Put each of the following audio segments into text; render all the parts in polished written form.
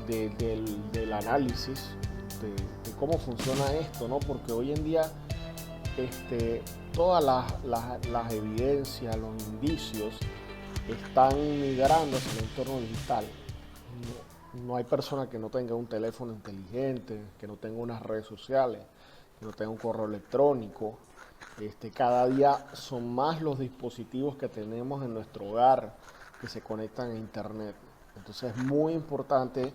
del análisis de cómo funciona esto, ¿no? Porque hoy en día todas las evidencias, los indicios están migrando hacia el entorno digital. No hay persona que no tenga un teléfono inteligente, que no tenga unas redes sociales, que no tenga un correo electrónico. Cada día son más los dispositivos que tenemos en nuestro hogar que se conectan a internet. Entonces es muy importante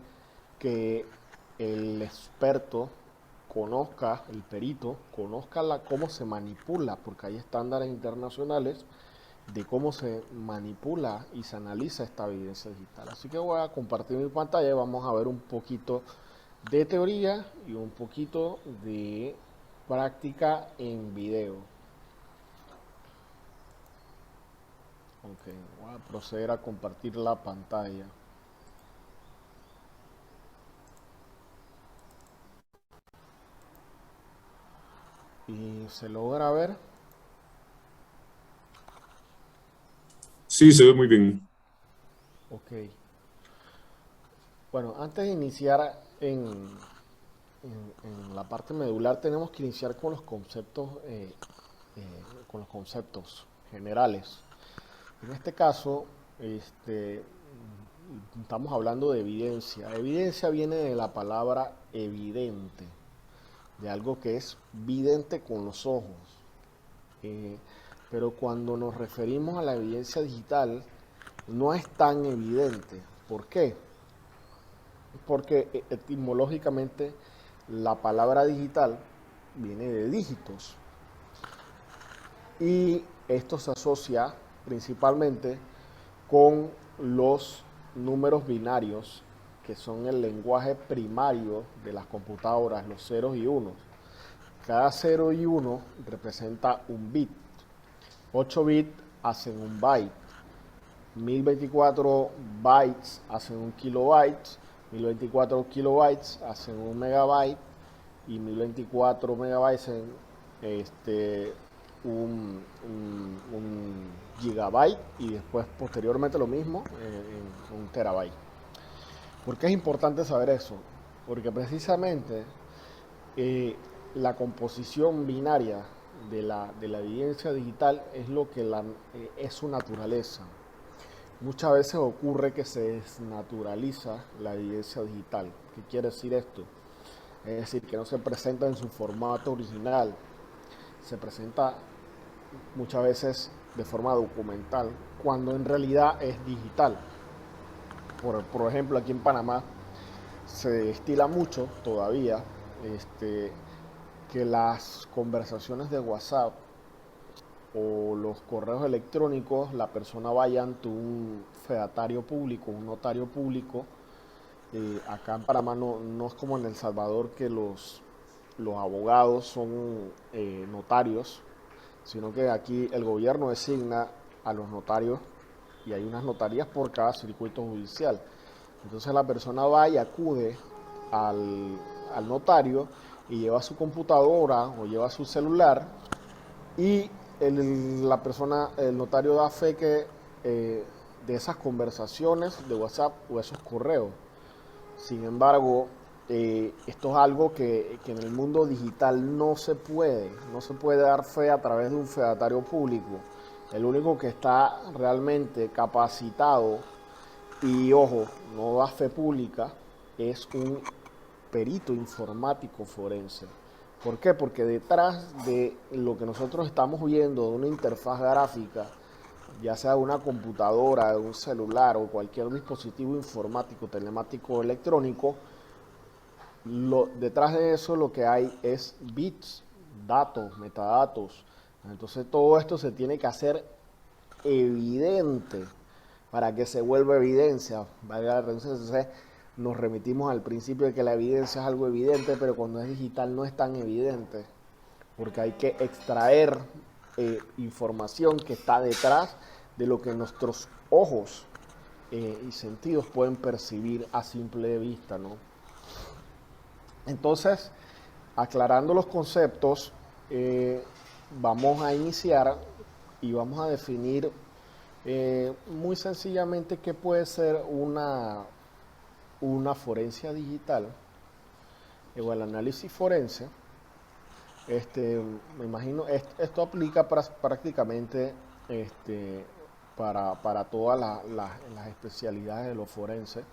que el experto conozca, el perito, conozca cómo se manipula, porque hay estándares internacionales de cómo se manipula y se analiza esta evidencia digital. Así que voy a compartir mi pantalla y vamos a ver un poquito de teoría y un poquito de práctica en video. Ok, voy a proceder a compartir la pantalla. Y se logra ver. Sí, se ve muy bien. Ok. Bueno, antes de iniciar en la parte medular tenemos que iniciar con los conceptos generales. En este caso, estamos hablando de evidencia. Evidencia viene de la palabra evidente, de algo que es vidente con los ojos. Eh, pero cuando nos referimos a la evidencia digital, no es tan evidente. ¿Por qué? Porque etimológicamente la palabra digital viene de dígitos y esto se asocia principalmente con los números binarios, que son el lenguaje primario de las computadoras, los ceros y unos. Cada 0 y 1 representa un bit. 8 bits hacen un byte. 1024 bytes hacen un kilobyte. 1024 kilobytes hacen un megabyte. Y 1024 megabytes en un gigabyte y después posteriormente lo mismo en un terabyte. ¿Por qué es importante saber eso? Porque precisamente eh, la composición binaria de la evidencia digital es lo que es su naturaleza. Muchas veces ocurre que se desnaturaliza la evidencia digital. ¿Qué quiere decir esto? Es decir, que no se presenta en su formato original, se presenta muchas veces de forma documental, cuando en realidad es digital. Por ejemplo, aquí en Panamá se estila mucho todavía que las conversaciones de WhatsApp o los correos electrónicos, la persona vaya ante un fedatario público, un notario público. Acá en Panamá no es como en El Salvador que los abogados son notarios, sino que aquí el gobierno designa a los notarios y hay unas notarías por cada circuito judicial. Entonces la persona va y acude al notario y lleva su computadora o lleva su celular y el notario da fe que de esas conversaciones de WhatsApp o esos correos. Sin embargo, esto es algo que en el mundo digital no se puede dar fe a través de un fedatario público. El único que está realmente capacitado y, ojo, no da fe pública, es un perito informático forense. ¿Por qué? Porque detrás de lo que nosotros estamos viendo, de una interfaz gráfica, ya sea de una computadora, de un celular o cualquier dispositivo informático, telemático o electrónico, detrás de eso lo que hay es bits, datos, metadatos. Entonces todo esto se tiene que hacer evidente para que se vuelva evidencia. Entonces nos remitimos al principio de que la evidencia es algo evidente, pero cuando es digital no es tan evidente, porque hay que extraer información que está detrás de lo que nuestros ojos y sentidos pueden percibir a simple vista, ¿no? Entonces, aclarando los conceptos, vamos a iniciar y vamos a definir muy sencillamente qué puede ser una forencia digital o el análisis forense, me imagino, esto aplica prácticamente para todas las especialidades de los forenses.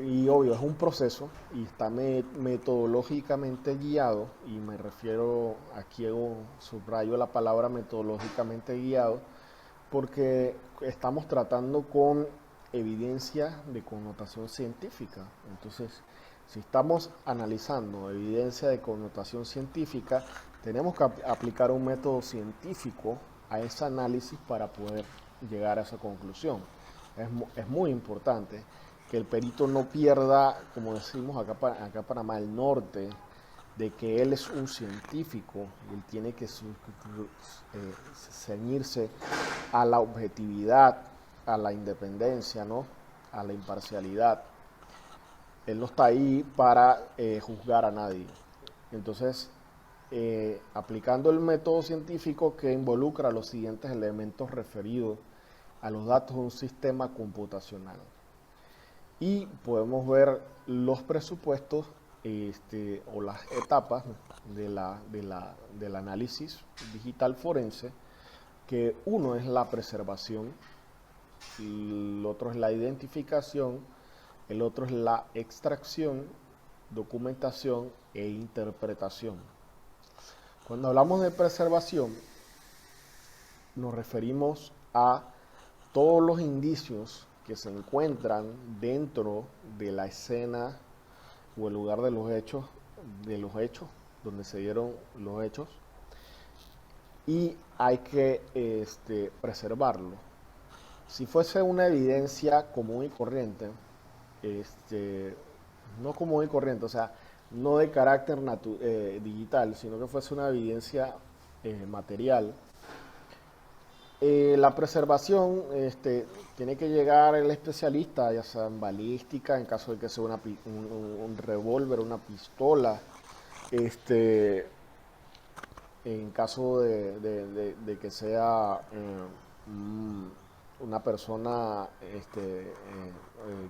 Y obvio, es un proceso y está metodológicamente guiado, y me refiero, aquí subrayo la palabra metodológicamente guiado, porque estamos tratando con evidencia de connotación científica. Entonces, si estamos analizando evidencia de connotación científica, tenemos que aplicar un método científico a ese análisis para poder llegar a esa conclusión. Es muy importante que el perito no pierda, como decimos acá en Panamá, el norte de que él es un científico y él tiene que ceñirse a la objetividad, a la independencia, ¿no? A la imparcialidad. Él no está ahí para juzgar a nadie. Entonces, aplicando el método científico que involucra los siguientes elementos referidos a los datos de un sistema computacional. Y podemos ver los presupuestos o las etapas del análisis digital forense, que uno es la preservación, el otro es la identificación, el otro es la extracción, documentación e interpretación. Cuando hablamos de preservación, nos referimos a todos los indicios que se encuentran dentro de la escena o el lugar de los hechos, donde se dieron los hechos, y hay que preservarlo. Si fuese una evidencia común y corriente, no común y corriente, o sea, no de carácter digital, sino que fuese una evidencia material, la preservación tiene que llegar el especialista, ya sea en balística, en caso de que sea un revólver, una pistola, en caso de que sea una persona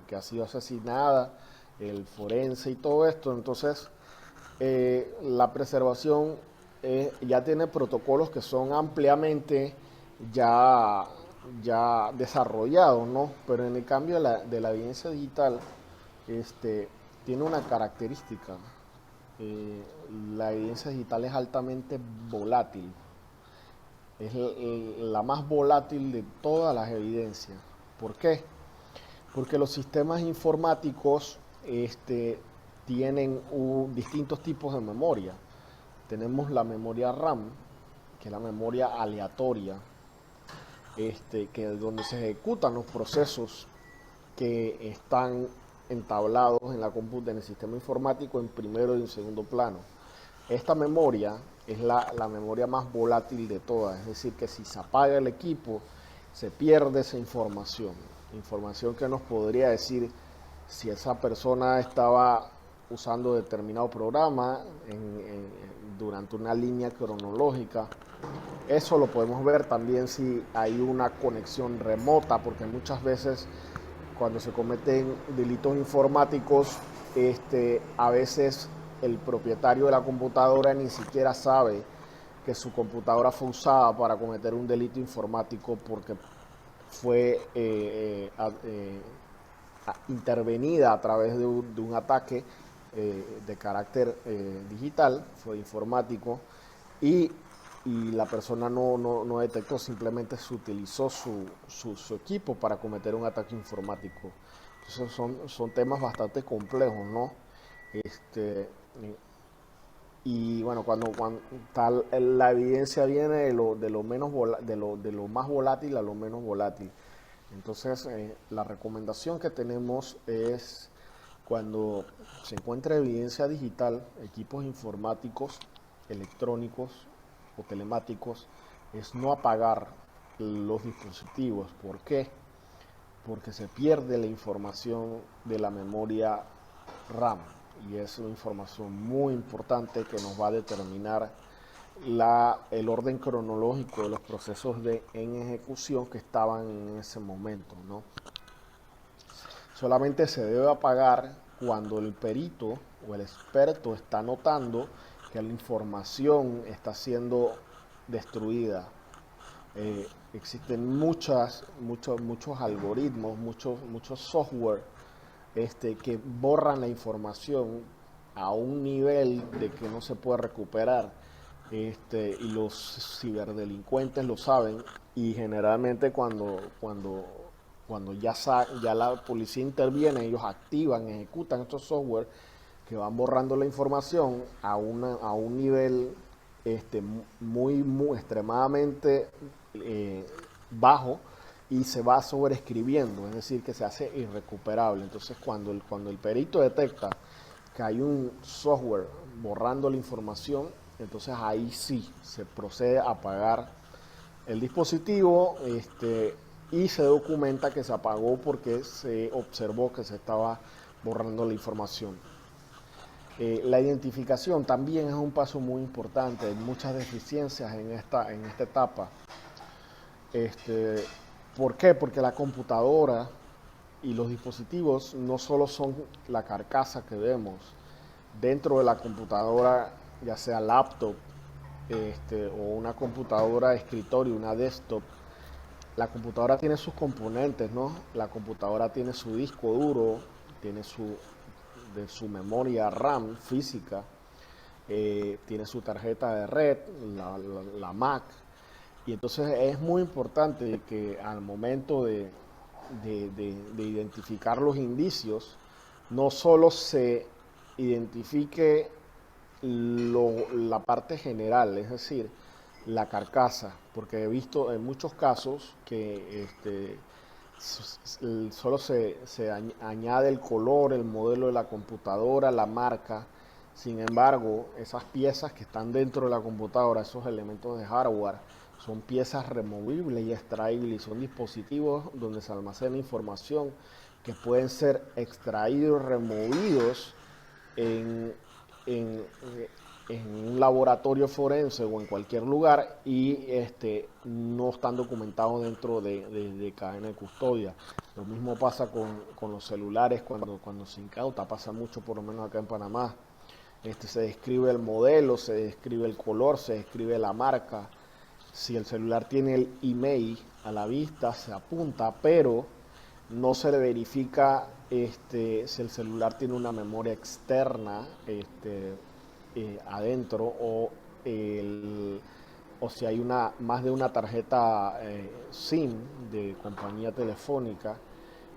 que ha sido asesinada, el forense y todo esto. Entonces, la preservación ya tiene protocolos que son ampliamente ya desarrollados, ¿no? Pero en el cambio de la evidencia digital, tiene una característica. La evidencia digital es altamente volátil. Es la más volátil de todas las evidencias. ¿Por qué? Porque los sistemas informáticos tienen distintos tipos de memoria. Tenemos la memoria RAM, que es la memoria aleatoria, que es donde se ejecutan los procesos que están entablados en en el sistema informático en primero y en segundo plano. Esta memoria es la memoria más volátil de todas, es decir, que si se apaga el equipo, se pierde esa información que nos podría decir si esa persona estaba usando determinado programa durante una línea cronológica. Eso lo podemos ver también si hay una conexión remota, porque muchas veces cuando se cometen delitos informáticos, a veces el propietario de la computadora ni siquiera sabe que su computadora fue usada para cometer un delito informático, porque fue intervenida a través de un ataque de carácter digital, fue informático, y la persona no detectó, simplemente se utilizó su equipo para cometer un ataque informático. Entonces son temas bastante complejos, ¿no? Y bueno, cuando tal, la evidencia viene de lo más volátil a lo menos volátil. Entonces, la recomendación que tenemos es, cuando se encuentra evidencia digital, equipos informáticos, electrónicos o telemáticos, es no apagar los dispositivos. ¿Por qué? Porque se pierde la información de la memoria RAM, y es una información muy importante que nos va a determinar el orden cronológico de los procesos en ejecución que estaban en ese momento, ¿no? solamente se debe apagar cuando el perito o el experto está notando que la información está siendo destruida. Existen muchos algoritmos, muchos software que borran la información a un nivel de que no se puede recuperar. Y los ciberdelincuentes lo saben y generalmente cuando ya la policía interviene, ellos activan, ejecutan estos software que van borrando la información a un nivel muy extremadamente bajo y se va sobreescribiendo, es decir, que se hace irrecuperable. Entonces, cuando el perito detecta que hay un software borrando la información, entonces ahí sí se procede a apagar el dispositivo y se documenta que se apagó porque se observó que se estaba borrando la información. La identificación también es un paso muy importante. Hay muchas deficiencias en esta etapa. Este, ¿Por qué? Porque la computadora y los dispositivos no solo son la carcasa que vemos. Dentro de la computadora, ya sea laptop o una computadora de escritorio, una desktop, la computadora tiene sus componentes, ¿no? La computadora tiene su disco duro, tiene su memoria RAM física, tiene su tarjeta de red, la Mac. Y entonces es muy importante que al momento de identificar los indicios, no solo se identifique la parte general, es decir, la carcasa, porque he visto en muchos casos que solo se añade el color, el modelo de la computadora, la marca. Sin embargo, esas piezas que están dentro de la computadora, esos elementos de hardware, son piezas removibles y extraíbles, son dispositivos donde se almacena información que pueden ser extraídos y removidos en, en, en un laboratorio forense o en cualquier lugar y no están documentados dentro de cadena de custodia. Lo mismo pasa con los celulares cuando se incauta, pasa mucho por lo menos acá en Panamá. Se describe el modelo, se describe el color, se describe la marca. Si el celular tiene el email a la vista, se apunta, pero no se le verifica si el celular tiene una memoria externa adentro o si hay más de una tarjeta SIM de compañía telefónica.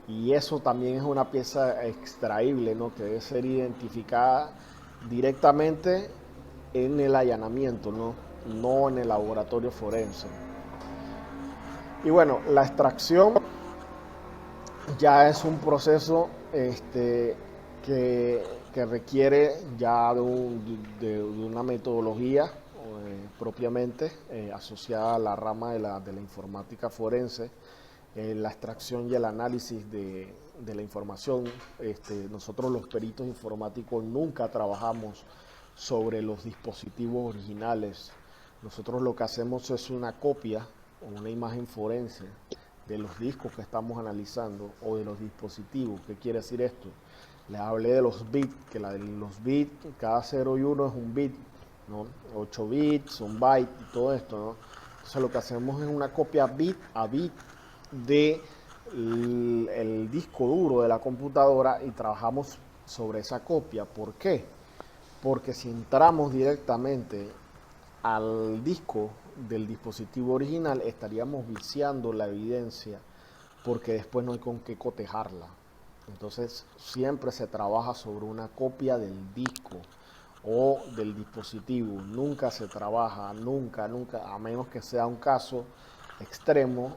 Y eso también es una pieza extraíble, ¿no? Que debe ser identificada directamente en el allanamiento, no en el laboratorio forense. Y bueno, la extracción ya es un proceso que, que requiere ya de una metodología propiamente asociada a la rama de la informática forense, la extracción y el análisis de la información. Nosotros los peritos informáticos nunca trabajamos sobre los dispositivos originales. Nosotros lo que hacemos es una copia o una imagen forense de los discos que estamos analizando o de los dispositivos. ¿Qué quiere decir esto? Les hablé de los bits, que los bits, cada 0 y 1 es un bit, ¿no? 8 bits, un byte y todo esto, ¿no? Entonces lo que hacemos es una copia bit a bit de el disco duro de la computadora y trabajamos sobre esa copia. ¿Por qué? Porque si entramos directamente al disco del dispositivo original, estaríamos viciando la evidencia porque después no hay con qué cotejarla. Entonces siempre se trabaja sobre una copia del disco o del dispositivo. Nunca se trabaja, nunca, a menos que sea un caso extremo,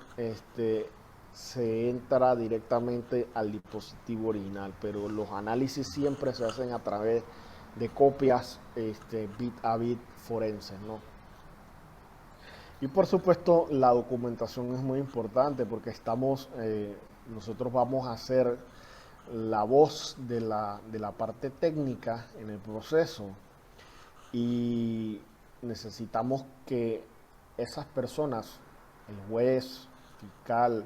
se entra directamente al dispositivo original, pero los análisis siempre se hacen a través de copias bit a bit forenses, ¿no? Y por supuesto la documentación es muy importante porque nosotros vamos a hacer la voz de la parte técnica en el proceso y necesitamos que esas personas, el juez, fiscal,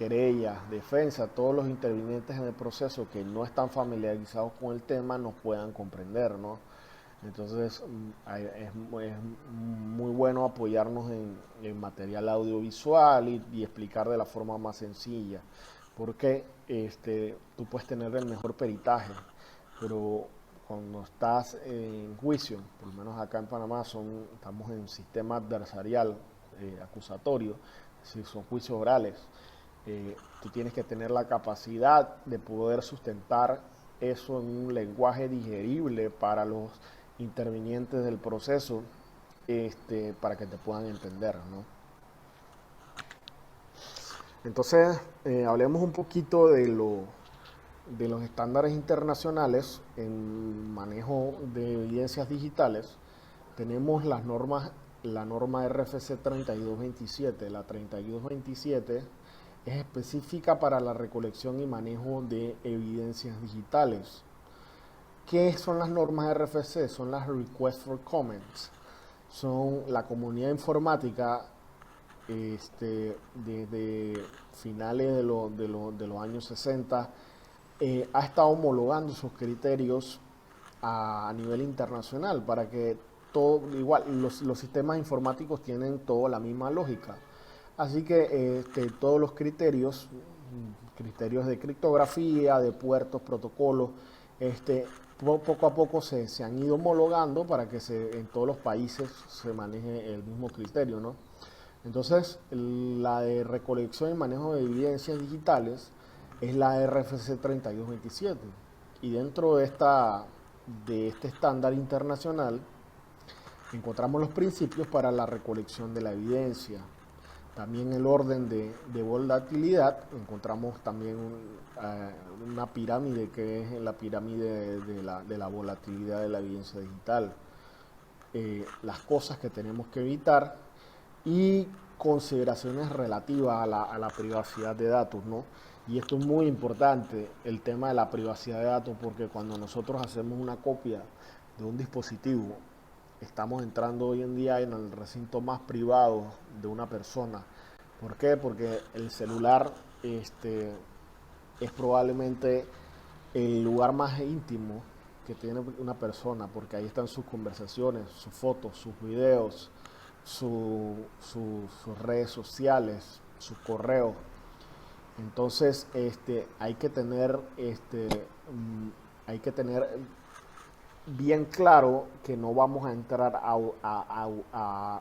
querellas, defensa, todos los intervinientes en el proceso que no están familiarizados con el tema nos puedan comprender, ¿no? Entonces es muy bueno apoyarnos en material audiovisual y explicar de la forma más sencilla, porque tú puedes tener el mejor peritaje, pero cuando estás en juicio, por lo menos acá en Panamá estamos en sistema adversarial acusatorio, si son juicios orales, tú tienes que tener la capacidad de poder sustentar eso en un lenguaje digerible para los intervinientes del proceso, para que te puedan entender, ¿no? Entonces, hablemos un poquito de los estándares internacionales en manejo de evidencias digitales. Tenemos las normas, la norma RFC 3227. La 3227 es específica para la recolección y manejo de evidencias digitales. ¿Qué son las normas RFC? Son las Request for Comments. Son la comunidad informática desde finales de los años 60 ha estado homologando sus criterios a nivel internacional para que todo, igual, los sistemas informáticos tienen toda la misma lógica. Así que todos los criterios de criptografía, de puertos, protocolos, poco a poco se han ido homologando para que en todos los países se maneje el mismo criterio, ¿no? Entonces, la de recolección y manejo de evidencias digitales es la RFC 3227. Y dentro de este estándar internacional encontramos los principios para la recolección de la evidencia. También el orden de volatilidad, encontramos también una pirámide que es la pirámide de la volatilidad de la evidencia digital. Las cosas que tenemos que evitar y consideraciones relativas a la privacidad de datos, ¿no? Y esto es muy importante, el tema de la privacidad de datos, porque cuando nosotros hacemos una copia de un dispositivo, estamos entrando hoy en día en el recinto más privado de una persona. ¿Por qué? Porque el celular es probablemente el lugar más íntimo que tiene una persona, porque ahí están sus conversaciones, sus fotos, sus videos, sus redes sociales, sus correos. Entonces, hay que tener bien claro que no vamos a entrar a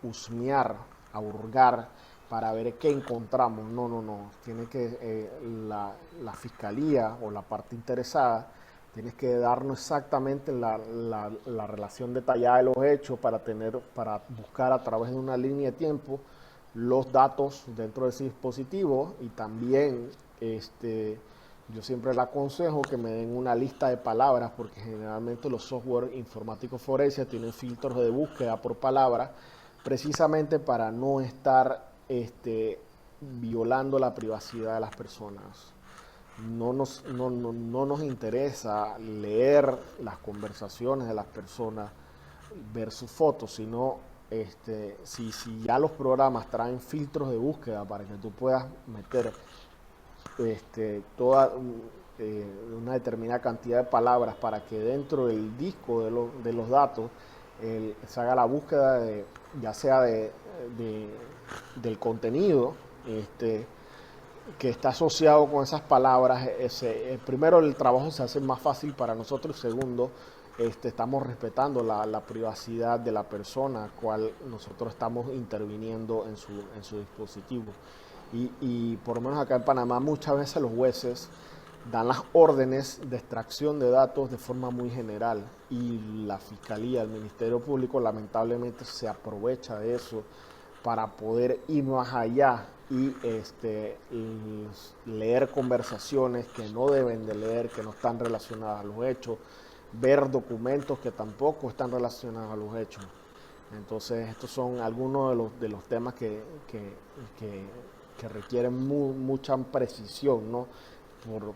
husmear, a hurgar para ver qué encontramos. No. Tiene que la fiscalía o la parte interesada tienes que darnos exactamente la relación detallada de los hechos para buscar a través de una línea de tiempo los datos dentro de ese dispositivo. Y también yo siempre le aconsejo que me den una lista de palabras, porque generalmente los software informáticos forenses tienen filtros de búsqueda por palabra, precisamente para no estar violando la privacidad de las personas. No nos interesa leer las conversaciones de las personas, ver sus fotos, sino si ya los programas traen filtros de búsqueda para que tú puedas meter toda una determinada cantidad de palabras para que dentro del disco de los datos se haga la búsqueda ya sea del contenido que está asociado con esas palabras. Primero, el trabajo se hace más fácil para nosotros. Segundo, estamos respetando la privacidad de la persona cual nosotros estamos interviniendo en su dispositivo. Y por lo menos acá en Panamá muchas veces los jueces dan las órdenes de extracción de datos de forma muy general, y la Fiscalía, el Ministerio Público, lamentablemente se aprovecha de eso para poder ir más allá y leer conversaciones que no deben de leer, que no están relacionadas a los hechos, ver documentos que tampoco están relacionados a los hechos. Entonces, estos son algunos de los temas que requieren mucha precisión, ¿no?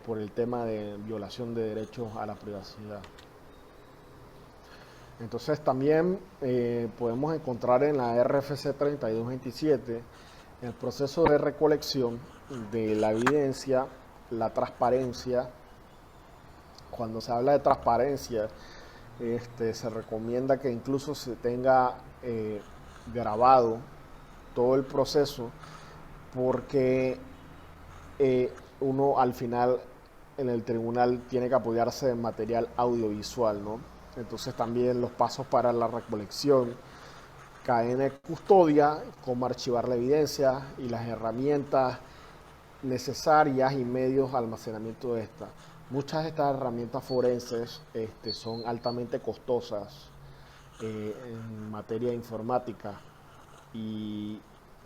Por el tema de violación de derechos a la privacidad. Entonces también podemos encontrar en la RFC 3227 el proceso de recolección de la evidencia, la transparencia. Cuando se habla de transparencia, se recomienda que incluso se tenga grabado todo el proceso, porque uno al final en el tribunal tiene que apoyarse en material audiovisual, ¿no? Entonces también los pasos para la recolección, cadena de custodia, cómo archivar la evidencia y las herramientas necesarias y medios de almacenamiento de esta. Muchas de estas herramientas forenses son altamente costosas en materia de informática, y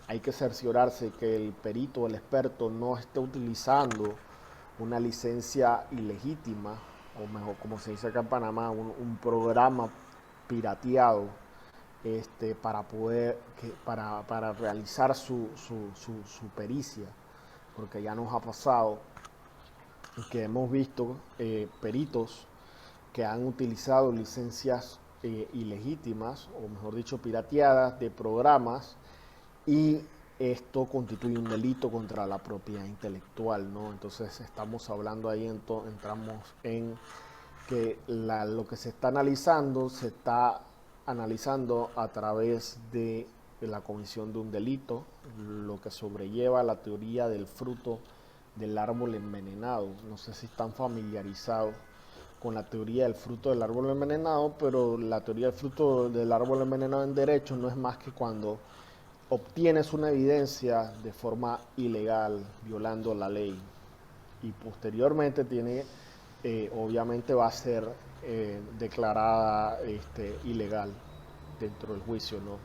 hay que cerciorarse que el perito, el experto, no esté utilizando una licencia ilegítima, o mejor, como se dice acá en Panamá, un programa pirateado, para realizar su pericia, porque ya nos ha pasado que hemos visto peritos que han utilizado licencias ilegítimas, o mejor dicho, pirateadas de programas, y esto constituye un delito contra la propiedad intelectual, ¿no? Entonces estamos hablando ahí, entramos en que lo que se está analizando a través de la comisión de un delito, lo que sobrelleva la teoría del fruto del árbol envenenado. No sé si están familiarizados con la teoría del fruto del árbol envenenado, pero la teoría del fruto del árbol envenenado en derecho no es más que cuando obtienes una evidencia de forma ilegal, violando la ley, y posteriormente obviamente va a ser declarada ilegal dentro del juicio, ¿no?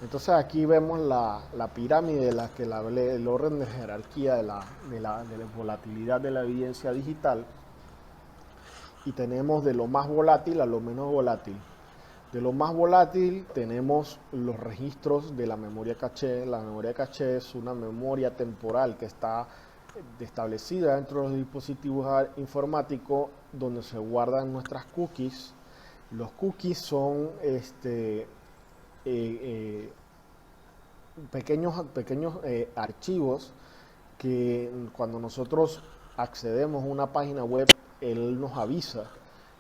Entonces aquí vemos la pirámide de la que hablé, el orden de jerarquía de la volatilidad de la evidencia digital, y tenemos de lo más volátil a lo menos volátil. De lo más volátil tenemos los registros de la memoria caché. La memoria caché es una memoria temporal que está establecida dentro de los dispositivos informáticos, donde se guardan nuestras cookies. Los cookies son pequeños archivos que cuando nosotros accedemos a una página web, él nos avisa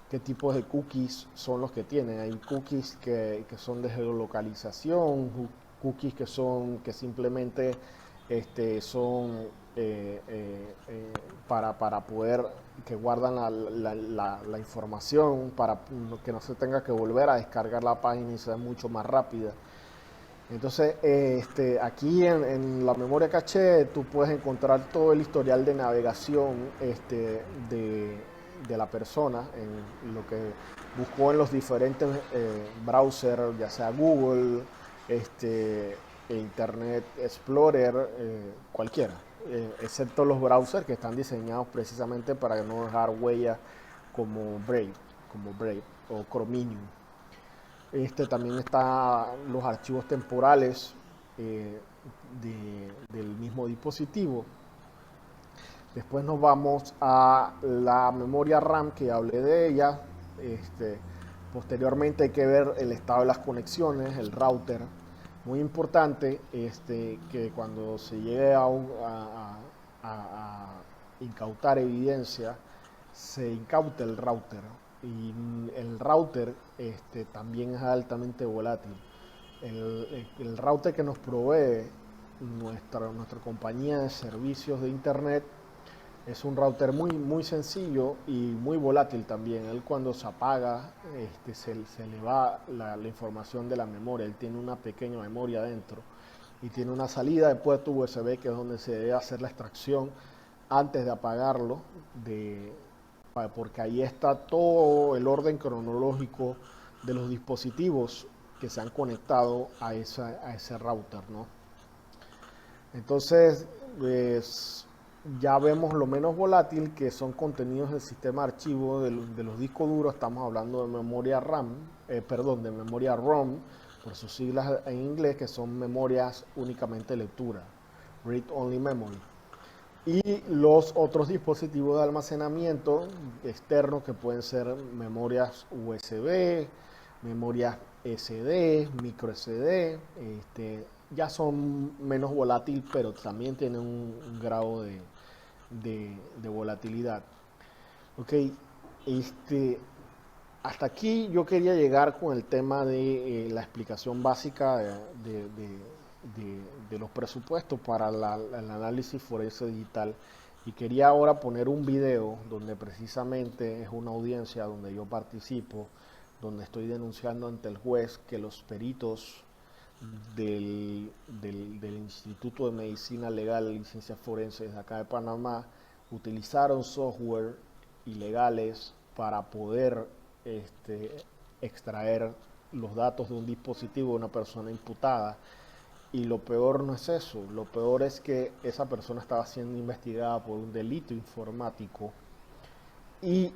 qué tipos de cookies son los que tienen. Hay cookies que son de geolocalización, cookies que simplemente son para poder, que guardan la información para que no se tenga que volver a descargar la página y sea mucho más rápida. Entonces, aquí en la memoria caché tú puedes encontrar todo el historial de navegación de la persona, en lo que buscó en los diferentes browsers, ya sea Google, Internet Explorer, cualquiera, excepto los browsers que están diseñados precisamente para no dejar huella, como Brave o Chromium. También están los archivos temporales del mismo dispositivo. Después nos vamos a la memoria RAM, que hablé de ella. Posteriormente hay que ver el estado de las conexiones, el router. Muy importante que cuando se llegue a incautar evidencia, se incaute el router. Y el router también es altamente volátil. El router que nos provee nuestra compañía de servicios de internet es un router muy sencillo y muy volátil también. Él, cuando se apaga, se le va la información de la memoria. Él tiene una pequeña memoria adentro y tiene una salida de puerto USB, que es donde se debe hacer la extracción antes de apagarlo, porque ahí está todo el orden cronológico de los dispositivos que se han conectado a ese router, ¿no? Entonces, pues, ya vemos lo menos volátil, que son contenidos del sistema de archivo de los discos duros. Estamos hablando de memoria RAM, de memoria ROM, por sus siglas en inglés, que son memorias únicamente de lectura, Read Only Memory. Y los otros dispositivos de almacenamiento externos, que pueden ser memorias USB, memorias SD, micro SD, ya son menos volátiles, pero también tienen un grado de volatilidad. Ok, hasta aquí yo quería llegar con el tema de la explicación básica de los presupuestos para el análisis forense digital, y quería ahora poner un video donde precisamente es una audiencia donde yo participo, donde estoy denunciando ante el juez que los peritos del Instituto de Medicina Legal y Ciencias Forenses de acá de Panamá utilizaron software ilegales para poder extraer los datos de un dispositivo de una persona imputada. Y lo peor no es eso, lo peor es que esa persona estaba siendo investigada por un delito informático, y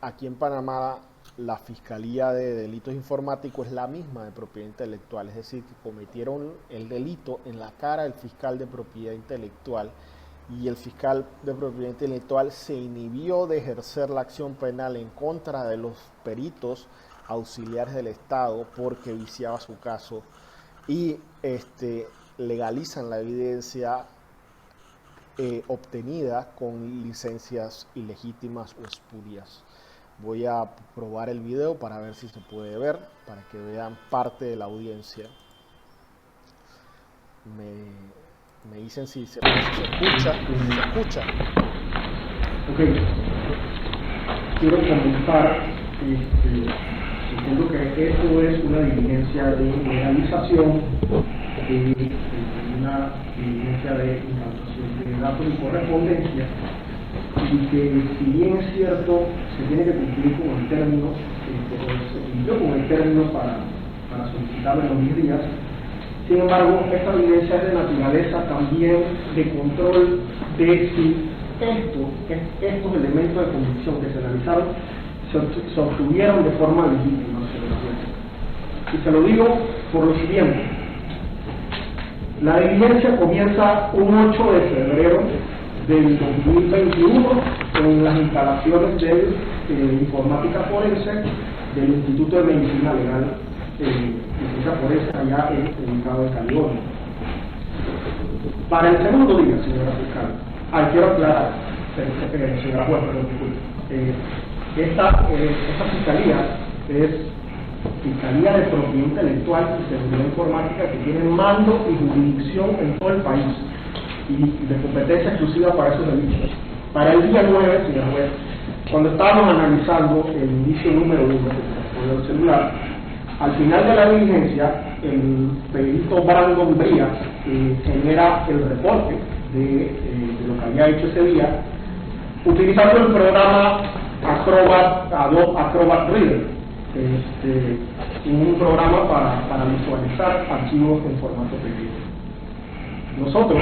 aquí en Panamá la Fiscalía de Delitos Informáticos es la misma de propiedad intelectual, es decir, que cometieron el delito en la cara del fiscal de propiedad intelectual, y el fiscal de propiedad intelectual se inhibió de ejercer la acción penal en contra de los peritos auxiliares del Estado porque viciaba su caso, y legalizan la evidencia obtenida con licencias ilegítimas o espurias. Voy a probar el video para ver si se puede ver, para que vean parte de la audiencia. Me dicen si se escucha. Ok, quiero comentar, entiendo que esto es una diligencia de legalización, una diligencia de implantación de datos y correspondencia, y que si bien es cierto, se tiene que cumplir con el término, se cumplió con el término para solicitarlo en los 10 días. Sin embargo, esta evidencia es de naturaleza también de control de si estos elementos de convicción que se analizaron se obtuvieron de forma legítima. Y se lo digo por lo siguiente. La diligencia comienza un 8 de febrero del 2021 en las instalaciones de informática forense del Instituto de Medicina Legal por esa allá ubicado en California. Para el segundo día, señora fiscal, quiero aclarar, señora juez, perdón, esta fiscalía es Fiscalía de Propiedad Intelectual y Seguridad Informática, que tiene mando y jurisdicción en todo el país y de competencia exclusiva para esos delitos. Para el día 9, señora juez, cuando estábamos analizando el indicio número 1 del celular, al final de la diligencia, el perito Brandon Brías genera el reporte de lo que había hecho ese día, utilizando el programa Adobe Acrobat Reader, un programa para visualizar archivos en formato PDF. Nosotros,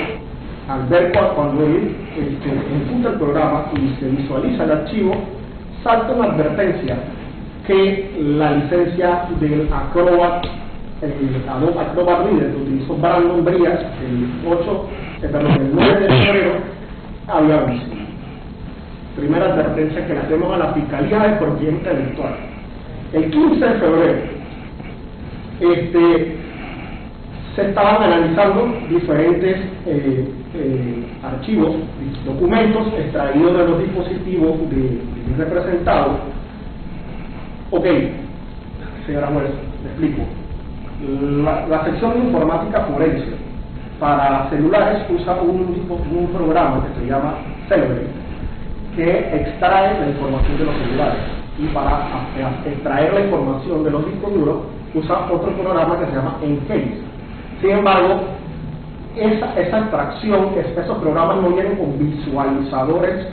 al ver cuando él ejecuta el programa y se visualiza el archivo, salta una advertencia que la licencia del Adobe Acrobat Reader que utilizó Brandon Brías el 9 de febrero había vencido. Primera advertencia que le hacemos a la Fiscalía de Propiedad Intelectual. El 15 de febrero se estaban analizando diferentes archivos, documentos extraídos de los dispositivos de representados. Ok, señora juez, le explico. La sección de informática forense para celulares usa un programa que se llama Celebrate, que extrae la información de los celulares, y para extraer la información de los discos duros usa otro programa que se llama Encase. Sin embargo, esa extracción, esos programas no vienen con visualizadores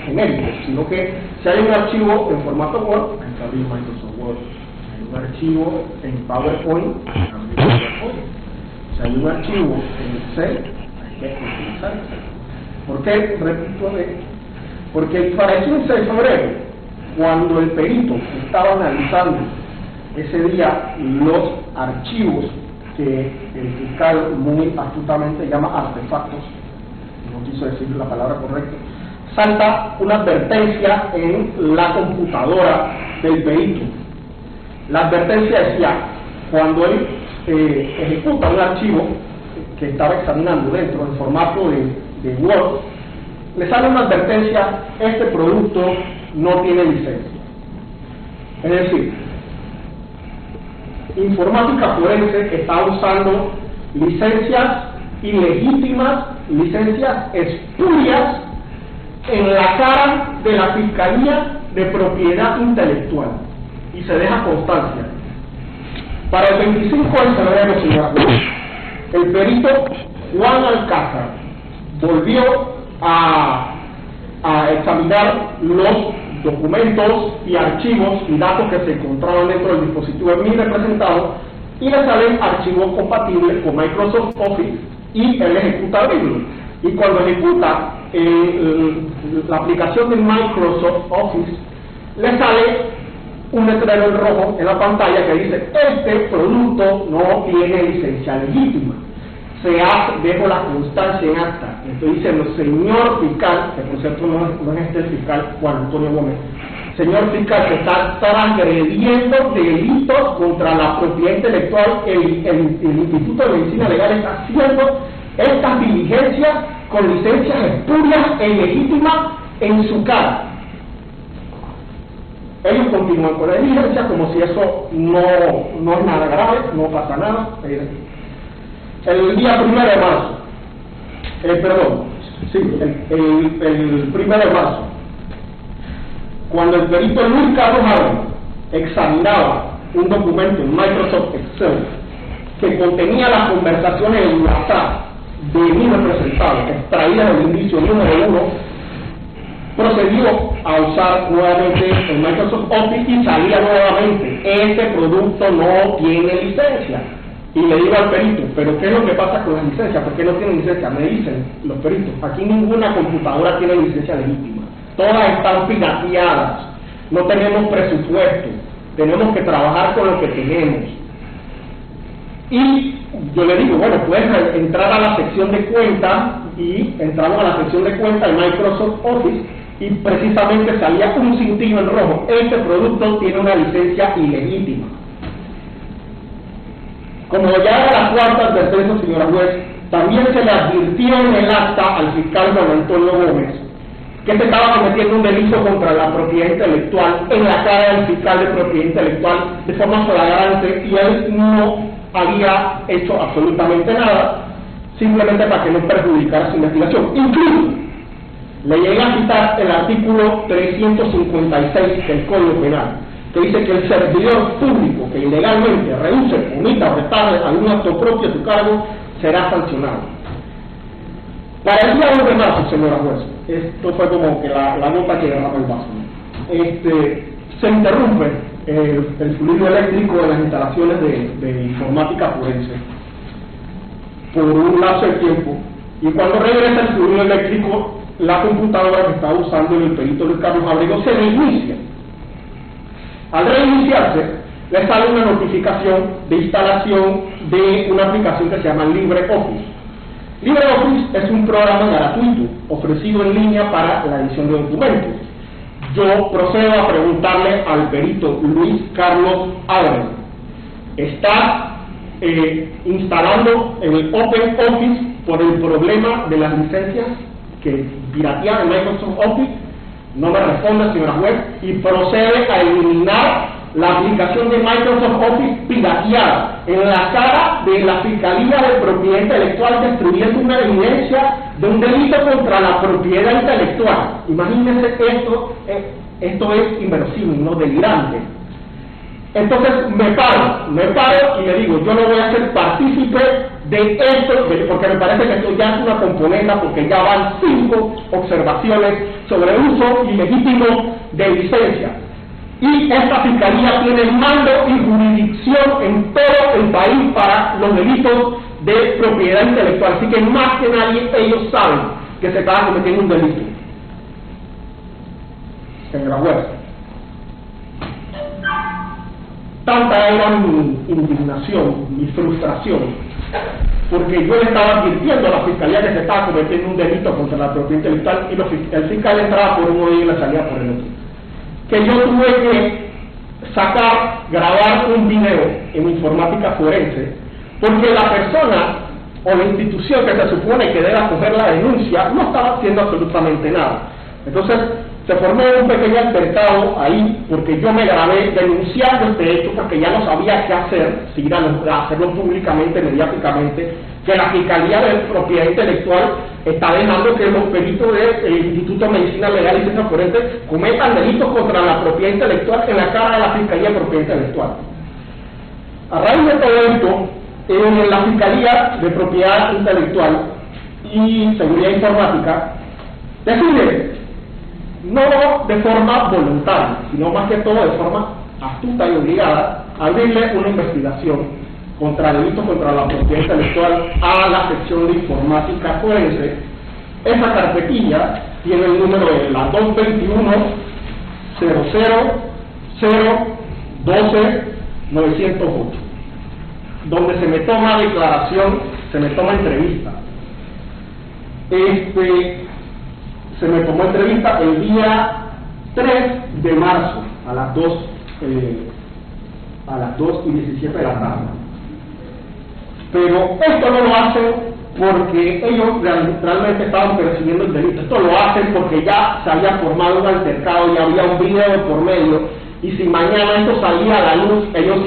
genéricos, sino que si hay un archivo en formato Word, hay que abrir Microsoft Word. Si hay un archivo en PowerPoint, hay que abrir PowerPoint. Si hay un archivo en Excel, hay que utilizar Excel. ¿Por qué? Repito, porque para el 15 de febrero, cuando el perito estaba analizando ese día los archivos que el fiscal muy astutamente llama artefactos, no quiso decir la palabra correcta, salta una advertencia en la computadora del perito. La advertencia decía, cuando él ejecuta un archivo que estaba examinando dentro, en formato de Word, le sale una advertencia: este producto no tiene licencia. Es decir, Informática Forense está usando licencias ilegítimas, licencias espurias, en la cara de la Fiscalía de Propiedad Intelectual, y se deja constancia. Para el 25 de febrero, señora juez, el perito Juan Alcázar volvió a examinar los documentos y archivos y datos que se encontraban dentro del dispositivo de mi representado, y le salen archivos compatibles con Microsoft Office, y él ejecuta abrirlo. Y cuando ejecuta la aplicación de Microsoft Office, le sale un letrero en rojo en la pantalla que dice: este producto no tiene licencia legítima. Dejo la constancia en acta. Estoy diciendo: señor fiscal, que por cierto no es este fiscal Juan Antonio Gómez, señor fiscal, que está transgrediendo delitos contra la propiedad intelectual. El Instituto de Medicina Legal está haciendo estas diligencias con licencias espurias e ilegítimas en su cara. Ellos continúan con la diligencia como si eso no es nada grave, no pasa nada. El día 1 de marzo, el 1 de marzo, cuando el perito Luis Carlos Ávila examinaba un documento en Microsoft Excel que contenía las conversaciones en WhatsApp de mi representado, extraídas del indicio número 1, procedió a usar nuevamente el Microsoft Office y salía nuevamente: este producto no tiene licencia. Y le digo al perito: ¿pero qué es lo que pasa con las licencias? ¿Por qué no tienen licencia? Me dicen los peritos: aquí ninguna computadora tiene licencia legítima, todas están pirateadas, no tenemos presupuesto, tenemos que trabajar con lo que tenemos. Y yo le digo: bueno, puedes entrar a la sección de cuentas, y entramos a la sección de cuentas de Microsoft Office, y precisamente salía un cintillo en rojo: este producto tiene una licencia ilegítima. Como ya era la cuarta advertencia, señora juez, también se le advirtió en el acta al fiscal Juan Antonio Gómez que se estaba cometiendo un delito contra la propiedad intelectual en la cara del fiscal de propiedad intelectual de forma flagrante, y él no había hecho absolutamente nada, simplemente para que no perjudicara su investigación. Incluso le llegué a citar el artículo 356 del Código Penal, que dice que el servidor público que ilegalmente rehúse, omita o retarde algún acto propio de su cargo será sancionado. Para el día 1 de marzo, señora juez, esto fue como que la gota que derrama el vaso, se interrumpe el fluido eléctrico de las instalaciones de informática forense por un lapso de tiempo, y cuando regresa el fluido eléctrico, la computadora que estaba usando el perito Luis Carlos Abrego se reinicia. Al reiniciarse, le sale una notificación de instalación de una aplicación que se llama LibreOffice. LibreOffice es un programa gratuito ofrecido en línea para la edición de documentos. Yo procedo a preguntarle al perito Luis Carlos Abrego: ¿está instalando el OpenOffice por el problema de las licencias que piratean en Microsoft Office? No me responde, señora juez, y procede a eliminar la aplicación de Microsoft Office pirateada en la cara de la Fiscalía de Propiedad Intelectual, destruyendo una evidencia de un delito contra la propiedad intelectual. Imagínense esto es inverosímil, no delirante. Entonces me paro y le digo: yo no voy a ser partícipe de esto, porque me parece que esto ya es una componente, porque ya van 5 observaciones sobre uso ilegítimo de licencia. Y esta fiscalía tiene mando y jurisdicción en todo el país para los delitos de propiedad intelectual. Así que más que nadie ellos saben que se estaba cometiendo un delito. Señora juez, tanta era mi indignación, mi frustración, porque yo le estaba advirtiendo a la fiscalía que se estaba cometiendo un delito contra la propiedad intelectual, y el fiscal entraba por un oído y le salía por el otro, que yo tuve que grabar un video en informática forense porque la persona o la institución que se supone que debe acoger la denuncia no estaba haciendo absolutamente nada. Entonces se formó un pequeño altercado ahí, porque yo me grabé denunciando este hecho, porque ya no sabía qué hacer, si ir a hacerlo públicamente, mediáticamente, que la Fiscalía de Propiedad Intelectual está dejando que los peritos del Instituto de Medicina Legal y Ciencias Forenses cometan delitos contra la propiedad intelectual en la cara de la Fiscalía de Propiedad Intelectual. A raíz de todo esto, en la Fiscalía de Propiedad Intelectual y Seguridad Informática decide, no de forma voluntaria, sino más que todo de forma astuta y obligada, abrirle una investigación contra delitos contra la propiedad intelectual a la sección de informática forense. Esa carpetilla tiene el número de la 221-000-12-908, donde se me toma declaración, se me toma entrevista. Se me tomó entrevista el día 3 de marzo a las 2:17 de la tarde. Pero esto no lo hacen porque ellos realmente estaban persiguiendo el delito. Esto lo hacen porque ya se había formado un altercado y había un video por medio, y si mañana esto salía a la luz, ellos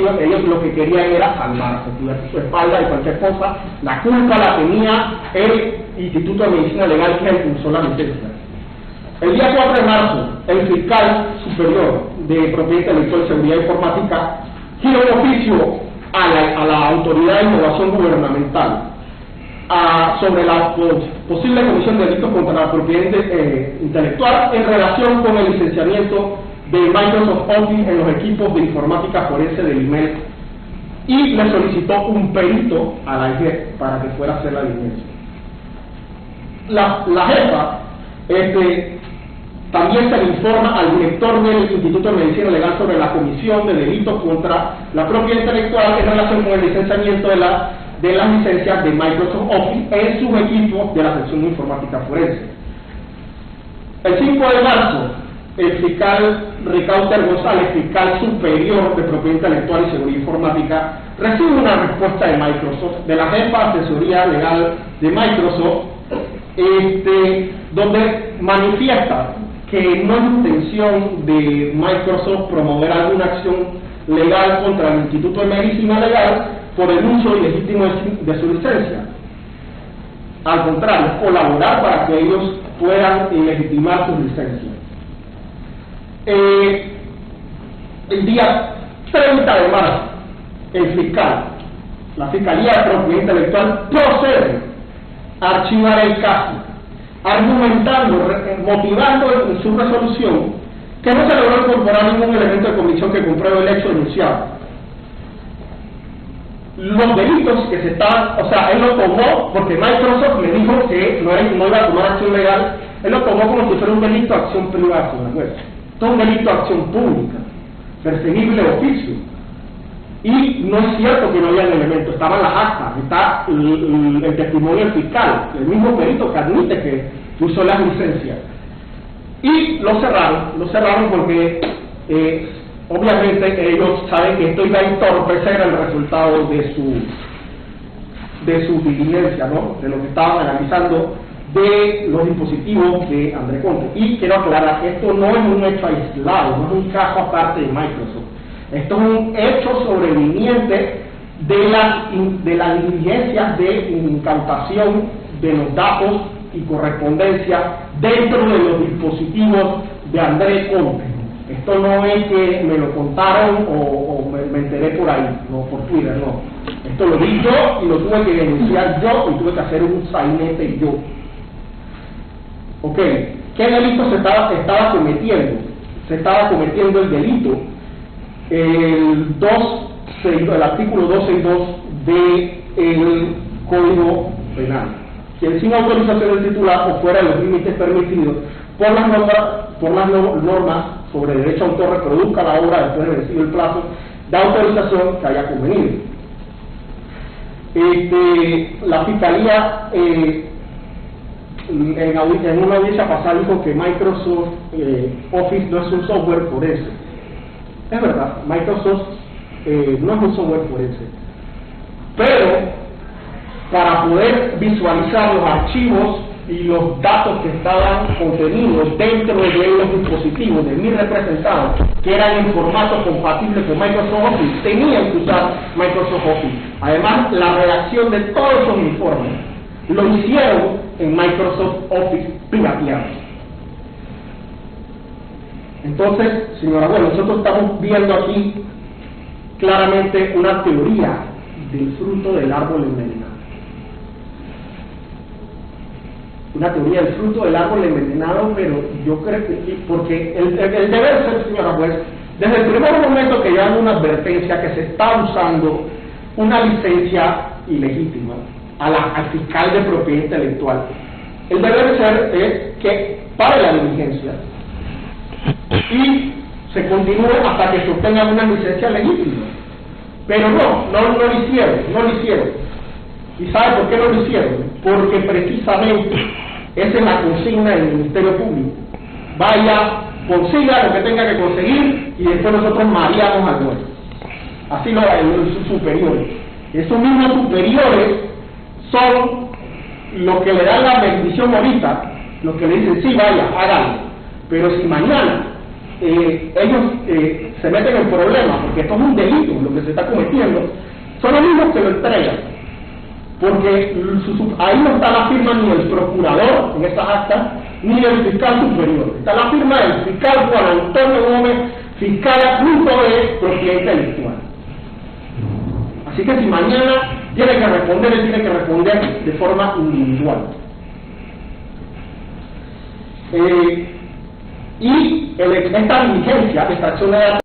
lo que querían era salvarse, cubrirse su espalda y cualquier cosa. La culpa la tenía el Instituto de Medicina Legal que impulsó la licencia. El día 4 de marzo, el fiscal superior de Propiedad Intelectual y Seguridad Informática gira un oficio a la Autoridad de Innovación Gubernamental sobre la posible comisión de delitos contra la propiedad intelectual en relación con el licenciamiento de Microsoft Office en los equipos de informática forense del IMEL, y le solicitó un perito a la IGEF para que fuera a hacer la diligencia. La jefa también se le informa al director del Instituto de Medicina Legal sobre la comisión de delitos contra la propiedad intelectual en relación con el licenciamiento de las licencias de Microsoft Office en sus equipos de la sección de informática forense. El 5 de marzo, el fiscal Ricauter González, fiscal superior de Propiedad Intelectual y Seguridad Informática, recibe una respuesta de Microsoft, de la jefa de asesoría legal de Microsoft, donde manifiesta que no es intención de Microsoft promover alguna acción legal contra el Instituto de Medicina Legal por el uso ilegítimo de su licencia. Al contrario, colaborar para que ellos puedan legitimar sus licencias. El día 30 de marzo, la Fiscalía de Propiedad Intelectual procede a archivar el caso, argumentando, motivando en su resolución que no se logró incorporar ningún elemento de convicción que compruebe el hecho denunciado. Los delitos que se estaban, o sea, él lo tomó porque Microsoft le dijo que no iba a tomar acción legal, él lo tomó como si fuera un delito de acción privada con la jueza. Esto es un delito de acción pública, perseguible de oficio. Y no es cierto que no había elementos, estaban las actas, está el testimonio del fiscal, el mismo perito que admite que usó las licencias. Y lo cerraron porque obviamente ellos saben que esto iba a entorpecer el resultado de su diligencia, ¿no? De lo que estaban analizando de los dispositivos de André Conte. Y quiero aclarar que esto no es un hecho aislado, no es un caso aparte de Microsoft. Esto es un hecho sobreviniente de las diligencias de incautación de los datos y correspondencia dentro de los dispositivos de André Conte. Esto no es que me lo contaron o me enteré por ahí, no por Twitter, no. Esto lo vi yo y lo tuve que denunciar yo y tuve que hacer un sainete yo. Ok, ¿qué delito se estaba cometiendo? Se estaba cometiendo el delito, el artículo 262 del Código Penal, que sin autorización del titular o fuera de los límites permitidos por las normas sobre derecho a autor reproduzca la obra después de vencido el plazo de autorización que haya convenido. La Fiscalía en una audiencia pasada dijo que Microsoft Office no es un software forense. Es verdad, Microsoft no es un software forense. pero para poder visualizar los archivos y los datos que estaban contenidos dentro de los dispositivos de mi representado, que eran en formato compatible con Microsoft Office, tenían que usar Microsoft Office. Además, la redacción de todos esos informes lo hicieron en Microsoft Office pirateado. Entonces, señora, bueno, nosotros estamos viendo aquí claramente una teoría del fruto del árbol envenenado. Una teoría del fruto del árbol envenenado, pero yo creo que, porque el deber ser, señora juez, desde el primer momento que ya hay una advertencia que se está usando una licencia ilegítima al fiscal de propiedad intelectual, el deber ser es que pare la diligencia y se continúe hasta que se obtenga una licencia legítima. Pero no lo hicieron. ¿Y sabe por qué no lo hicieron? Porque precisamente esa es la consigna del Ministerio Público. Vaya, consiga lo que tenga que conseguir y después nosotros mareamos al juez. Así lo harán sus superiores. Esos mismos superiores son los que le dan la bendición ahorita, los que le dicen, sí, vaya, háganlo. Pero si mañana ellos se meten en problemas, porque esto es un delito lo que se está cometiendo, son los mismos que lo entregan. Porque ahí no está la firma ni del procurador en esas actas, ni del fiscal superior. Está la firma del fiscal Juan Antonio Gómez, fiscal adjunto de propiedad intelectual. Así que si mañana tiene que responder, él tiene que responder de forma individual. Y esta diligencia, esta acción de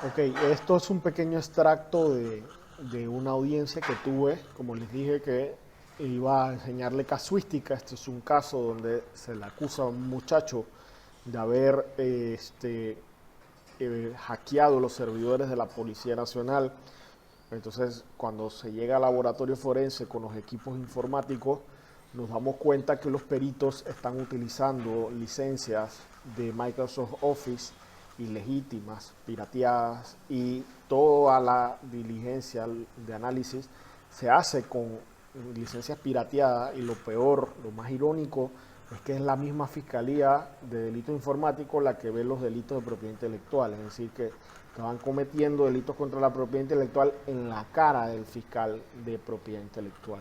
Ok, esto es un pequeño extracto de una audiencia que tuve, como les dije que iba a enseñarle casuística. Este es un caso donde se le acusa a un muchacho de haber hackeado los servidores de la Policía Nacional. Entonces, cuando se llega al laboratorio forense con los equipos informáticos, nos damos cuenta que los peritos están utilizando licencias de Microsoft Office ilegítimas, pirateadas, y toda la diligencia de análisis se hace con licencias pirateadas. Y lo peor, lo más irónico, es que es la misma Fiscalía de Delito Informático la que ve los delitos de propiedad intelectual, es decir, que van cometiendo delitos contra la propiedad intelectual en la cara del fiscal de propiedad intelectual.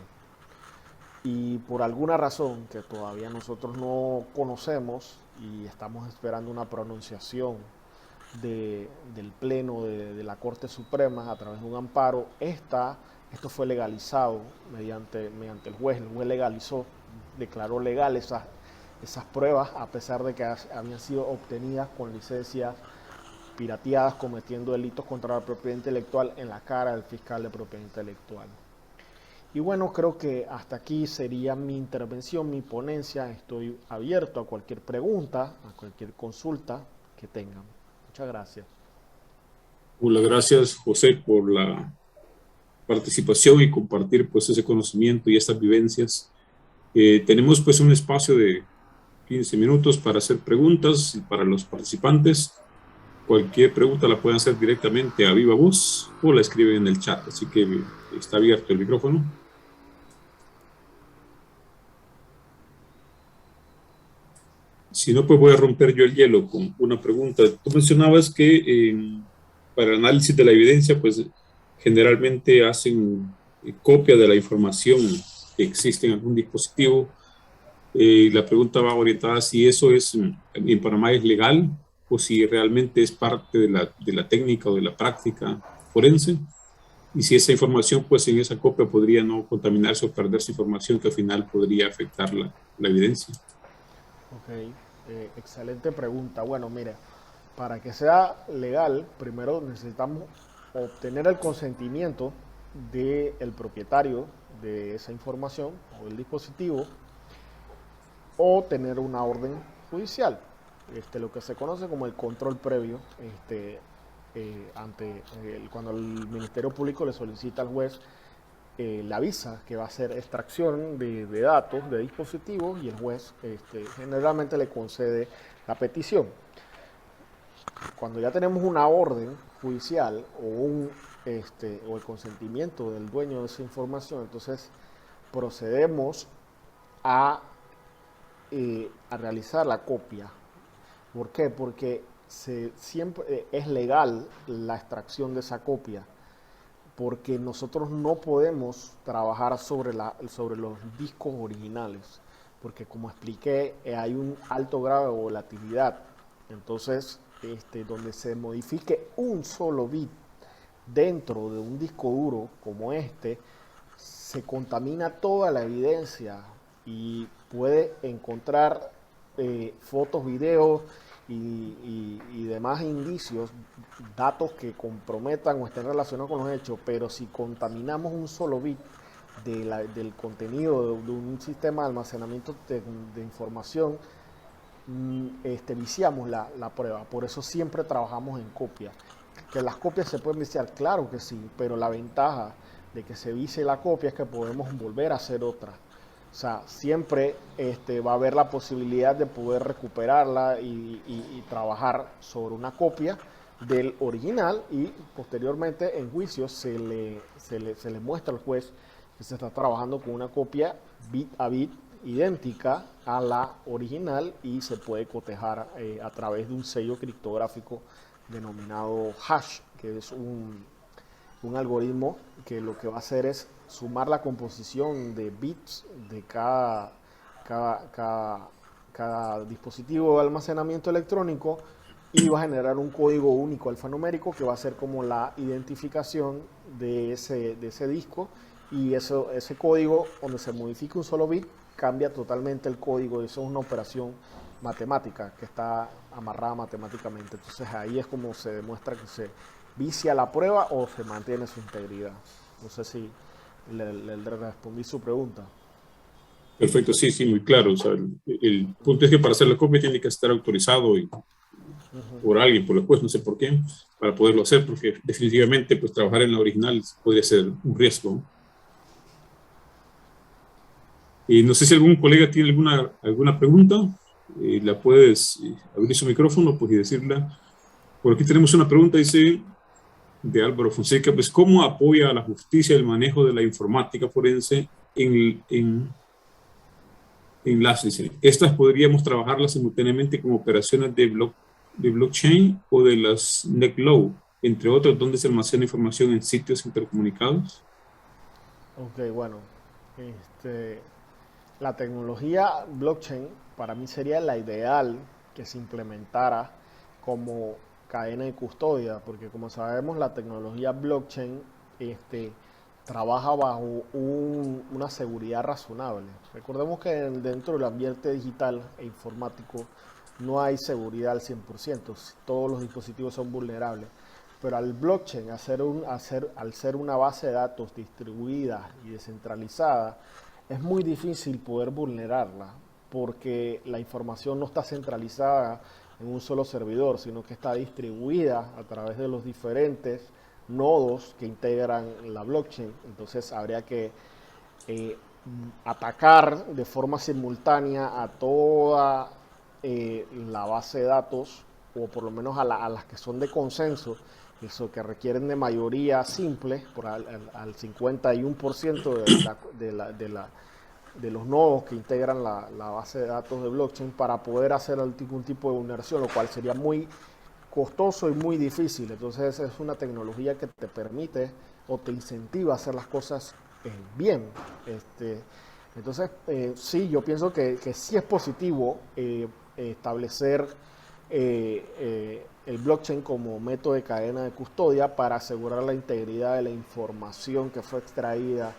Y por alguna razón que todavía nosotros no conocemos y estamos esperando una pronunciación del Pleno de la Corte Suprema a través de un amparo, esto fue legalizado mediante el juez. El juez legalizó, declaró legal esas pruebas, a pesar de que habían sido obtenidas con licencias pirateadas, cometiendo delitos contra la propiedad intelectual en la cara del fiscal de propiedad intelectual. Y bueno, creo que hasta aquí sería mi intervención, mi ponencia. Estoy abierto a cualquier pregunta, a cualquier consulta que tengan. Muchas gracias. Hola, gracias José por la participación y compartir pues ese conocimiento y estas vivencias. Tenemos pues un espacio de 15 minutos para hacer preguntas para los participantes. Cualquier pregunta la pueden hacer directamente a viva voz o la escriben en el chat, así que está abierto el micrófono. Si no, pues voy a romper yo el hielo con una pregunta. Tú mencionabas que para el análisis de la evidencia, pues generalmente hacen copia de la información que existe en algún dispositivo. La pregunta va orientada si eso es en Panamá es legal o si realmente es parte de la técnica o de la práctica forense, y si esa información, pues en esa copia podría no contaminarse o perderse información que al final podría afectar la evidencia. Ok, excelente pregunta. Bueno, mire, para que sea legal, primero necesitamos obtener el consentimiento del propietario de esa información o del dispositivo, o tener una orden judicial, lo que se conoce como el control previo, cuando el Ministerio Público le solicita al juez le avisa que va a hacer extracción de datos de dispositivos y el juez generalmente le concede la petición. Cuando ya tenemos una orden judicial o el consentimiento del dueño de esa información, entonces procedemos a, a realizar la copia. ¿Por qué? Porque siempre es legal la extracción de esa copia, porque nosotros no podemos trabajar sobre los discos originales, porque como expliqué, hay un alto grado de volatilidad. Entonces, donde se modifique un solo bit dentro de un disco duro como se contamina toda la evidencia y puede encontrar fotos, videos y demás indicios, datos que comprometan o estén relacionados con los hechos, pero si contaminamos un solo bit del contenido de un sistema de almacenamiento de información, viciamos la prueba. Por eso siempre trabajamos en copia. Que las copias se pueden viciar, claro que sí, pero la ventaja de que se vicie la copia es que podemos volver a hacer otra. O sea, siempre va a haber la posibilidad de poder recuperarla y trabajar sobre una copia del original, y posteriormente en juicio se le muestra al juez que se está trabajando con una copia bit a bit idéntica a la original, y se puede cotejar a través de un sello criptográfico denominado hash, que es un algoritmo que lo que va a hacer es sumar la composición de bits de cada dispositivo de almacenamiento electrónico, y va a generar un código único alfanumérico que va a ser como la identificación de ese disco, y ese código, donde se modifica un solo bit, cambia totalmente el código. Eso es una operación matemática que está amarrada matemáticamente. Entonces ahí es como se demuestra que se vicia la prueba o se mantiene su integridad. No sé si le respondí su pregunta. Perfecto, sí, sí, muy claro. O sea, el punto es que para hacer la copia tiene que estar autorizado por alguien, por el juez, no sé por qué, para poderlo hacer, porque definitivamente pues trabajar en la original podría ser un riesgo. Y no sé si algún colega tiene alguna pregunta, la puedes abrir su micrófono pues, y decirla. Por aquí tenemos una pregunta, dice, de Álvaro Fonseca, pues, ¿cómo apoya a la justicia el manejo de la informática forense en las, dice, estas podríamos trabajarlas simultáneamente como operaciones de blockchain o de las NetLow, entre otros, donde se almacena información en sitios intercomunicados? Ok, bueno, la tecnología blockchain para mí sería la ideal que se implementara como cadena de custodia, porque como sabemos la tecnología blockchain trabaja bajo una seguridad razonable. Recordemos que dentro del ambiente digital e informático no hay seguridad al 100%, todos los dispositivos son vulnerables. Pero al blockchain, al ser una base de datos distribuida y descentralizada, es muy difícil poder vulnerarla, porque la información no está centralizada en un solo servidor, sino que está distribuida a través de los diferentes nodos que integran la blockchain. Entonces habría que atacar de forma simultánea a toda la base de datos, o por lo menos a las que son de consenso, eso que requieren de mayoría simple, al 51% de los nodos que integran la base de datos de blockchain, para poder hacer algún tipo de vulneración, lo cual sería muy costoso y muy difícil. Entonces es una tecnología que te permite o te incentiva a hacer las cosas bien. Entonces, sí, yo pienso que sí es positivo establecer el blockchain como método de cadena de custodia para asegurar la integridad de la información que fue extraída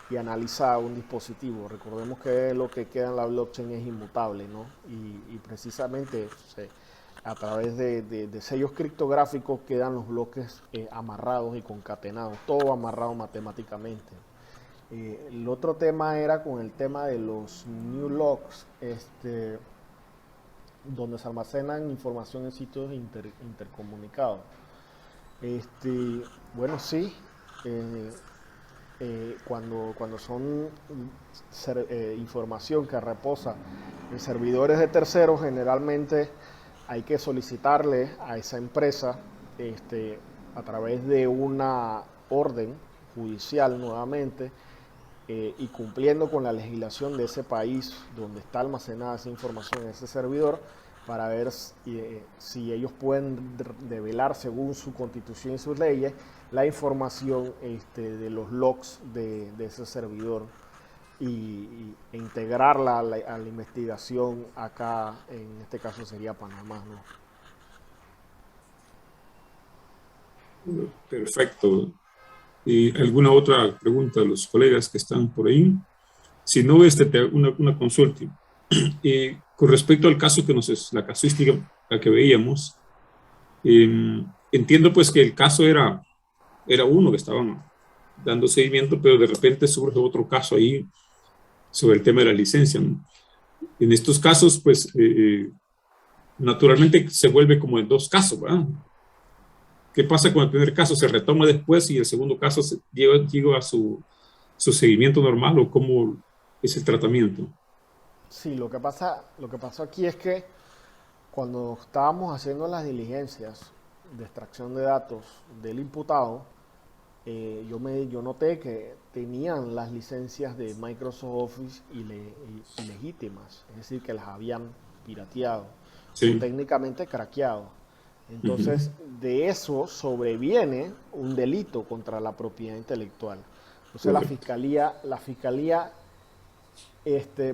y analizada un dispositivo. Recordemos que lo que queda en la blockchain es inmutable, ¿no? Y precisamente a través de sellos criptográficos quedan los bloques amarrados y concatenados, todo amarrado matemáticamente. El otro tema era con el tema de los new logs, donde se almacenan información en sitios intercomunicados. Bueno, sí, cuando son información que reposa en servidores de terceros, generalmente hay que solicitarle a esa empresa a través de una orden judicial nuevamente, y cumpliendo con la legislación de ese país donde está almacenada esa información en ese servidor, para ver si ellos pueden develar según su constitución y sus leyes la información de los logs de ese servidor e integrarla a la investigación acá, en este caso sería Panamá, ¿no? Perfecto. ¿Y alguna otra pregunta de los colegas que están por ahí? Si no, una consulta. Con respecto al caso la casuística que veíamos, entiendo pues que el caso era uno que estaban dando seguimiento, pero de repente surge otro caso ahí sobre el tema de la licencia, ¿no? En estos casos, pues, naturalmente se vuelve como en dos casos, ¿verdad? ¿Qué pasa con el primer caso? ¿Se retoma después y el segundo caso llega a su seguimiento normal, o cómo es el tratamiento? Sí, lo que pasó aquí es que cuando estábamos haciendo las diligencias de extracción de datos del imputado, yo noté que tenían las licencias de Microsoft Office ilegítimas, es decir, que las habían pirateado, Sí. o técnicamente craqueado. Entonces, de eso sobreviene un delito contra la propiedad intelectual. Entonces, la fiscalía,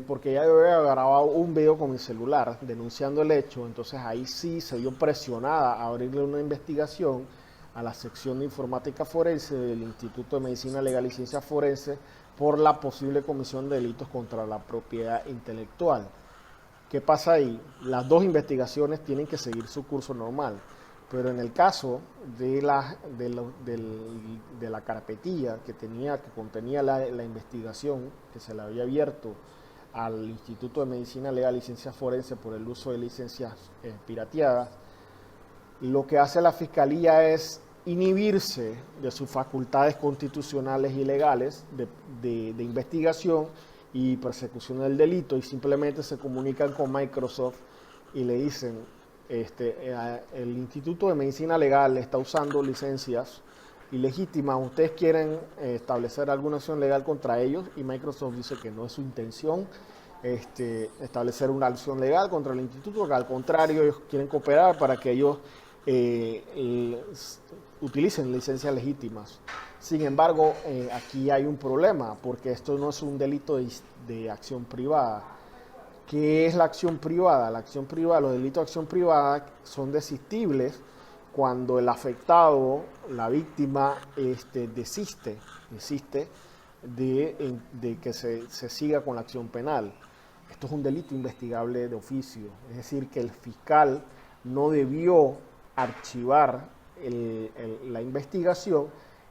porque ya yo había grabado un video con mi celular denunciando el hecho, entonces ahí sí se vio presionada a abrirle una investigación a la sección de informática forense del Instituto de Medicina Legal y Ciencia Forense por la posible comisión de delitos contra la propiedad intelectual. ¿Qué pasa ahí? Las dos investigaciones tienen que seguir su curso normal, pero en el caso de la carpetilla que contenía la investigación que se le había abierto al Instituto de Medicina Legal y Ciencias Forense por el uso de licencias pirateadas, lo que hace la Fiscalía es inhibirse de sus facultades constitucionales y legales de investigación y persecución del delito, y simplemente se comunican con Microsoft y le dicen, el Instituto de Medicina Legal está usando licencias ilegítimas, ¿ustedes quieren establecer alguna acción legal contra ellos? Y Microsoft dice que no es su intención establecer una acción legal contra el instituto, que al contrario ellos quieren cooperar para que ellos utilicen licencias legítimas. Sin embargo, aquí hay un problema, porque esto no es un delito de acción privada. ¿Qué es la acción privada? La acción privada, los delitos de acción privada son desistibles cuando el afectado, la víctima, desiste de que se siga con la acción penal. Esto es un delito investigable de oficio, es decir, que el fiscal no debió archivar la investigación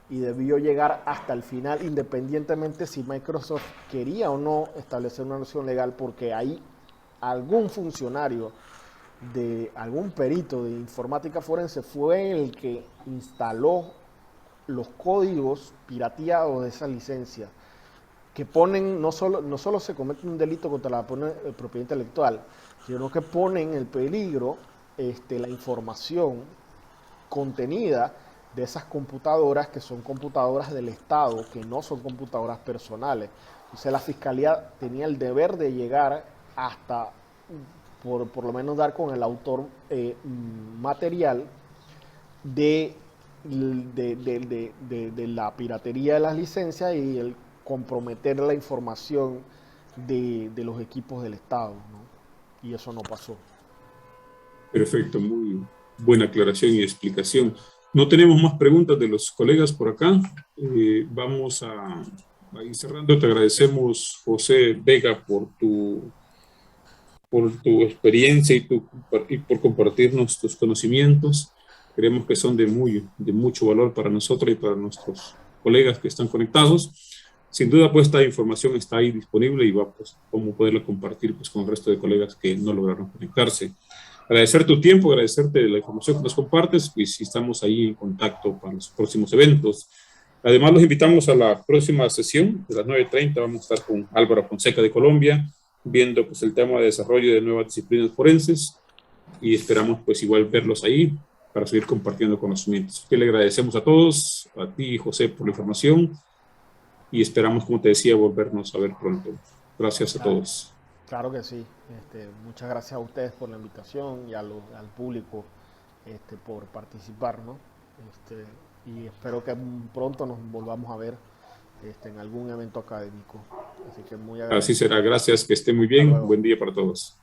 y debió llegar hasta el final, independientemente si Microsoft quería o no establecer una acción legal, porque ahí algún funcionario algún perito de informática forense fue el que instaló los códigos pirateados de esa licencia, que ponen, no solo se comete un delito contra la propiedad intelectual, sino que ponen en peligro la información contenida de esas computadoras, que son computadoras del Estado, que no son computadoras personales. Entonces la Fiscalía tenía el deber de llegar hasta, por lo menos dar con el autor material de la piratería de las licencias y el comprometer la información de los equipos del Estado, ¿no? Y eso no pasó. Perfecto, muy buena aclaración y explicación. No tenemos más preguntas de los colegas por acá. Vamos a ir cerrando. Te agradecemos, José Vega, por tu experiencia y por compartirnos tus conocimientos. Creemos que son de mucho valor para nosotros y para nuestros colegas que están conectados. Sin duda, pues, esta información está ahí disponible y cómo poderla compartir pues, con el resto de colegas que no lograron conectarse. Agradecer tu tiempo, agradecerte la información que nos compartes, y si estamos ahí en contacto para los próximos eventos. Además, los invitamos a la próxima sesión de las 9:30. Vamos a estar con Álvaro Fonseca de Colombia, viendo pues el tema de desarrollo de nuevas disciplinas forenses, y esperamos pues igual verlos ahí para seguir compartiendo conocimientos. Que le agradecemos a todos, a ti, José, por la información, y esperamos, como te decía, volvernos a ver pronto. Gracias a todos. Claro que sí. Muchas gracias a ustedes por la invitación y al público por participar, ¿no? Y espero que pronto nos volvamos a ver en algún evento académico. Así que muy agradecido. Así será. Gracias. Que esté muy bien. Buen día para todos.